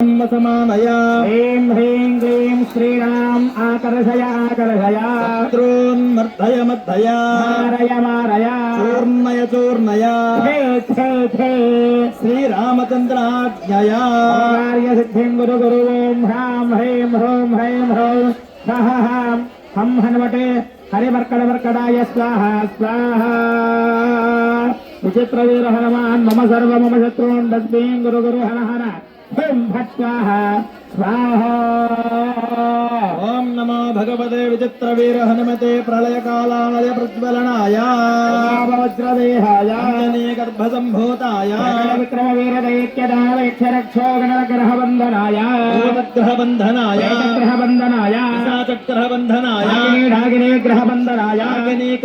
समानया ह्रीं ह्रीं क्लीं श्रीराम आकर्षय आकर्षय शत्रून्मर्दय मर्दय मारय मारय चूर्णय चूर्णय छे छे छे श्रीरामचन्द्राज्ञया कार्यसिद्धिं गुरु गुरु ओं ह्रां ह्रीं ह्रूं ह्रैं ह्रौं स्वः हं हनुमते हरिमर्कटमर्कटाय स्वाहा स्वाहा विचित्रवीर हनुमान् मम सर्व मम शत्रून् तस्मिन् गुरु गुरु हर हर हुं फट् स्वाहा स्वाहा ओम नमो भगवते विचित्रवीर हनुमते प्रलयकालाय प्रज्वलनाय वज्रदेहाय गर्भसम्भूताय विक्रमवीरदैत्यदावेक्षरक्षो गणग्रहबन्धनाय ग्रहबन्धनाय ग्रहबन्धनाय ग्रहबन्धनाय ढागिने ग्रहबन्धनाय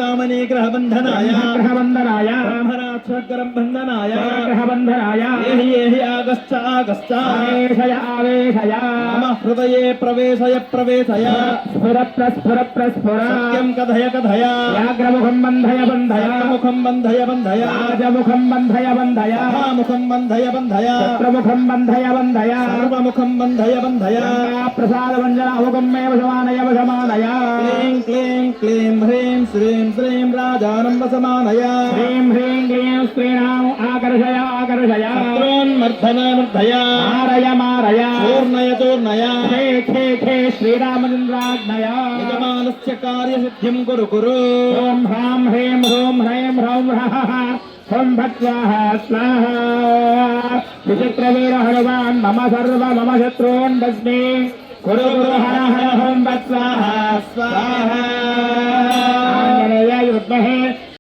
कामने ग्रहबन्धनाय ग्रहबन्धनाय ब्रह्मराक्षग्रहबन्धनाय ग्रहबन्धनाय एहि आगश्च आगश्च आवेशय आवेशय मम हृदये प्रवेशय प्रवेशय स्फुर प्रस्फुर प्रस्फुर सत्यं कथय कथय व्याघ्रमुखं बन्धय बन्धय मुखं बन्धय बन्धय राजमुखं बन्धय बन्धय मुखं बन्धय बन्धय शत्रुमुखं बन्धय बन्धय सर्वमुखं बन्धय बन्धय प्रसादवञ्जनाहुकमेव समानय समानय क्लीं क्लीं क्लीं ह्रीं श्रीं श्रीं राजानं वसमानय ह्रीं ह्रीं क्लीं श्रीराम आकर्षय आकर्षय शत्रून्मर्दय मारय मारय चूर्णय चूर्णय खे खे खे श्रीरामचन्द्राज्ञय यजमानस्य कार्यसिद्धिं कुरु कुरु ॐ ह्रां ह्रीं ह्रूं ह्रैं ह्रौं ह्रः हुं फट् स्वाहा स्वाहा विचित्रवीर हनुमान् मम सर्व मम शत्रून् तस्मै कुरु कुरु हर हर हुं फट् स्वाहा स्वाहा आञ्जनेयाय विद्महे